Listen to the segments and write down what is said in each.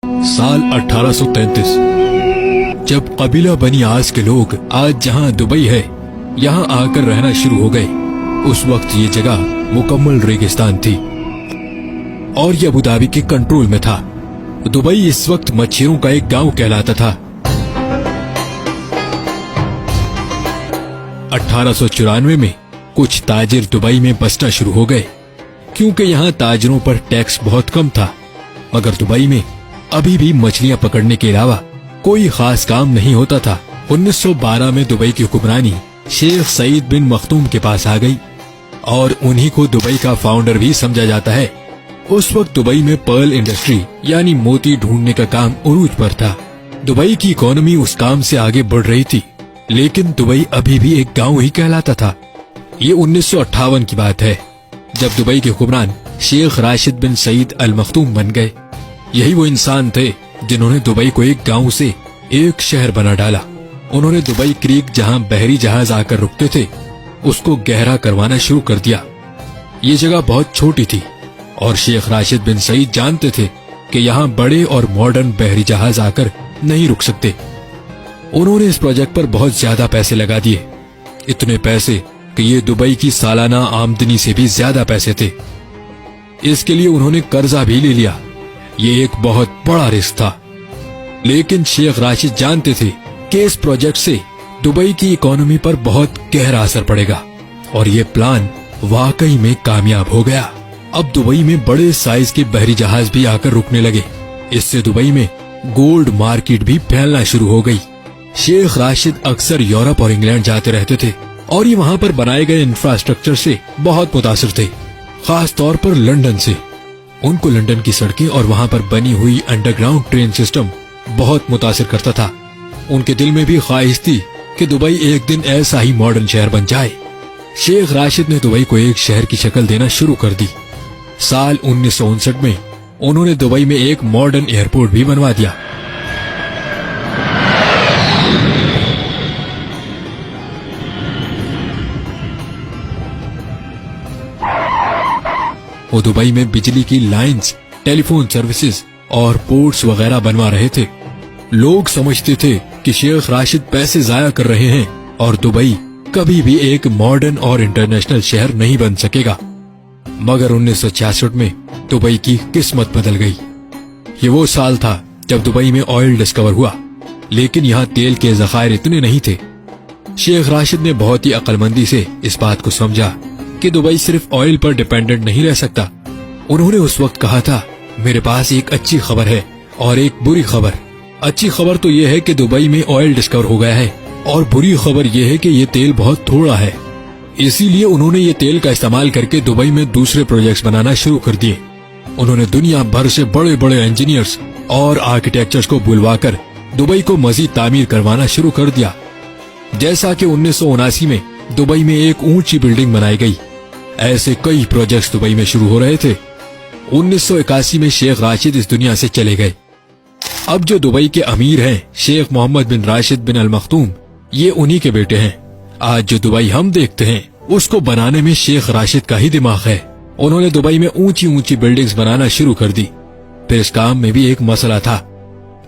साल 1833 जब कबीला बनी आस के लोग आज जहां दुबई है यहां आकर रहना शुरू हो गए, उस वक्त ये जगह मुकम्मल रेगिस्तान थी और ये अबू धाबी के कंट्रोल में था। दुबई इस वक्त मच्छरों का एक गांव कहलाता था। 1894 में कुछ ताजिर दुबई में बसना शुरू हो गए क्योंकि यहाँ ताजिरों पर टैक्स बहुत कम था। मगर दुबई में अभी भी मछलियां पकड़ने के अलावा कोई खास काम नहीं होता था। 1912 में दुबई की हुक्मरानी शेख सईद बिन मखदूम के पास आ गई और उन्हीं को दुबई का फाउंडर भी समझा जाता है। उस वक्त दुबई में पर्ल इंडस्ट्री यानी मोती ढूंढने का काम उरूज पर था। दुबई की इकोनॉमी उस काम से आगे बढ़ रही थी, लेकिन दुबई अभी भी एक गांव ही कहलाता था। ये 1958 की बात है जब दुबई के हुक्मरान शेख राशिद बिन सईद अल मखदूम बन गए। यही वो इंसान थे जिन्होंने दुबई को एक गांव से एक शहर बना डाला। उन्होंने दुबई क्रीक जहां बहरी जहाज आकर रुकते थे उसको गहरा करवाना शुरू कर दिया। ये जगह बहुत छोटी थी और शेख राशिद बिन सईद जानते थे कि यहाँ बड़े और मॉडर्न बहरी जहाज आकर नहीं रुक सकते। उन्होंने इस प्रोजेक्ट पर बहुत ज्यादा पैसे लगा दिए, इतने पैसे कि ये दुबई की सालाना आमदनी से भी ज्यादा पैसे थे। इसके लिए उन्होंने कर्जा भी ले लिया। ये एक बहुत बड़ा रिस्क था, लेकिन शेख राशिद जानते थे कि इस प्रोजेक्ट से दुबई की इकोनॉमी पर बहुत गहरा असर पड़ेगा और ये प्लान वाकई में कामयाब हो गया। अब दुबई में बड़े साइज के बहरी जहाज भी आकर रुकने लगे। इससे दुबई में गोल्ड मार्केट भी फैलना शुरू हो गई। शेख राशिद अक्सर यूरोप और इंग्लैंड जाते रहते थे और ये वहाँ पर बनाए गए इंफ्रास्ट्रक्चर से बहुत मुतासिर थे, खास तौर पर लंदन से। उनको लंदन की सड़कें और वहाँ पर बनी हुई अंडरग्राउंड ट्रेन सिस्टम बहुत मुतासिर करता था। उनके दिल में भी ख्वाहिश थी कि दुबई एक दिन ऐसा ही मॉडर्न शहर बन जाए। शेख राशिद ने दुबई को एक शहर की शक्ल देना शुरू कर दी। साल 1959 में उन्होंने दुबई में एक मॉडर्न एयरपोर्ट भी बनवा दिया। वो दुबई में बिजली की लाइंस, टेलीफोन सर्विसेज और पोर्ट्स वगैरह बनवा रहे थे। लोग समझते थे कि शेख राशिद पैसे जाया कर रहे हैं और दुबई कभी भी एक मॉडर्न और इंटरनेशनल शहर नहीं बन सकेगा। मगर 1966 में दुबई की किस्मत बदल गई। ये वो साल था जब दुबई में ऑयल डिस्कवर हुआ, लेकिन यहाँ तेल के ज़खायर इतने नहीं थे। शेख राशिद ने बहुत ही अक्लमंदी से इस बात को समझा कि दुबई सिर्फ ऑयल पर डिपेंडेंट नहीं रह सकता। उन्होंने उस वक्त कहा था, मेरे पास एक अच्छी खबर है और एक बुरी खबर। अच्छी खबर तो ये है कि दुबई में ऑयल डिस्कवर हो गया है और बुरी खबर ये है कि ये तेल बहुत थोड़ा है। इसीलिए उन्होंने ये तेल का इस्तेमाल करके दुबई में दूसरे प्रोजेक्ट्स बनाना शुरू कर दिए। उन्होंने दुनिया भर से बड़े बड़े इंजीनियर्स और आर्किटेक्चर्स को बुलवाकर दुबई को मजीद तामीर करवाना शुरू कर दिया। जैसा कि 1979 में दुबई में एक ऊंची बिल्डिंग बनाई गई, ऐसे कई प्रोजेक्ट्स दुबई में शुरू हो रहे थे। 1981 में शेख राशिद इस दुनिया से चले गए। अब जो दुबई के अमीर हैं शेख मोहम्मद बिन राशिद बिन अल मखदूम, ये उन्हीं के बेटे हैं। आज जो दुबई हम देखते हैं उसको बनाने में शेख राशिद का ही दिमाग है। उन्होंने दुबई में ऊंची ऊंची बिल्डिंग्स बनाना शुरू कर दी। फिर इस काम में भी एक मसला था।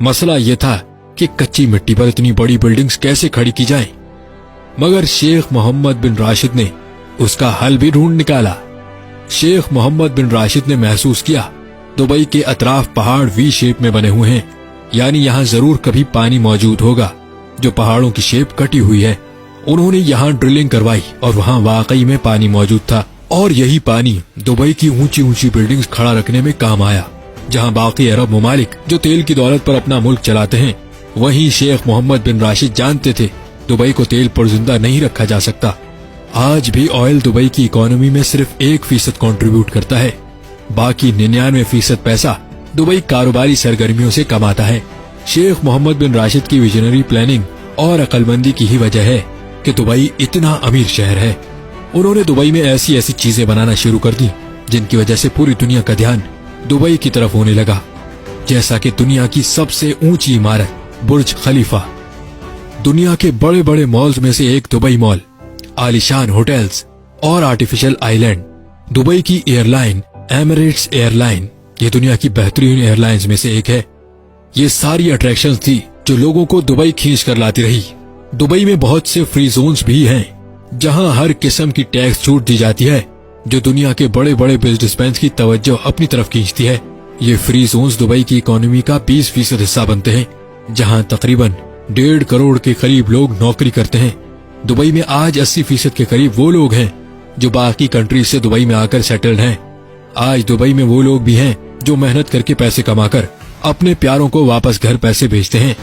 मसला ये था कि कच्ची मिट्टी पर इतनी बड़ी बिल्डिंग्स कैसे खड़ी की जाएं। मगर शेख मोहम्मद बिन राशिद ने उसका हल भी ढूंढ निकाला। शेख मोहम्मद बिन राशिद ने महसूस किया दुबई के अतराफ पहाड़ वी शेप में बने हुए हैं, यानी यहाँ जरूर कभी पानी मौजूद होगा जो पहाड़ों की शेप कटी हुई है। उन्होंने यहाँ ड्रिलिंग करवाई और वहाँ वाकई में पानी मौजूद था और यही पानी दुबई की ऊंची ऊंची बिल्डिंग्स खड़ा रखने में काम आया। जहाँ बाकी अरब ममालिक जो तेल की दौलत पर अपना मुल्क चलाते हैं, वहीं शेख मोहम्मद बिन राशिद जानते थे दुबई को तेल पर जिंदा नहीं रखा जा सकता। आज भी ऑयल दुबई की इकोनॉमी में सिर्फ 1% कंट्रीब्यूट करता है, बाकी 99% पैसा दुबई कारोबारी सरगर्मियों से कमाता है। शेख मोहम्मद बिन राशिद की विजनरी प्लानिंग और अक्लमंदी की ही वजह है कि दुबई इतना अमीर शहर है। उन्होंने दुबई में ऐसी ऐसी चीजें बनाना शुरू कर दी जिनकी वजह से पूरी दुनिया का ध्यान दुबई की तरफ होने लगा, जैसा कि दुनिया की सबसे ऊंची इमारत बुर्ज खलीफा, दुनिया के बड़े बड़े मॉल्स में से एक दुबई मॉल, आलीशान होटल्स और आर्टिफिशियल आइलैंड। दुबई की एयरलाइन एमिरेट्स एयरलाइन, ये दुनिया की बेहतरीन एयरलाइंस में से एक है। ये सारी अट्रैक्शंस थी जो लोगों को दुबई खींच कर लाती रही। दुबई में बहुत से फ्री जोन्स भी हैं जहां हर किस्म की टैक्स छूट दी जाती है, जो दुनिया के बड़े बड़े बिजनेसमैन की तवज्जो अपनी तरफ खींचती है। ये फ्री जोन्स दुबई की इकोनॉमी का 20% हिस्सा बनते हैं, जहां तकरीबन 1.5 करोड़ के करीब लोग नौकरी करते हैं। दुबई में आज 80% के करीब वो लोग हैं जो बाकी कंट्री से दुबई में आकर सेटल्ड हैं। आज दुबई में वो लोग भी हैं जो मेहनत करके पैसे कमाकर अपने प्यारों को वापस घर पैसे भेजते हैं,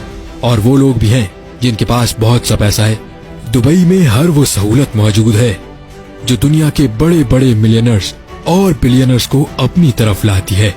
और वो लोग भी हैं जिनके पास बहुत सा पैसा है। दुबई में हर वो सहूलत मौजूद है जो दुनिया के बड़े बड़े मिलियनर्स और बिलियनर्स को अपनी तरफ लाती है।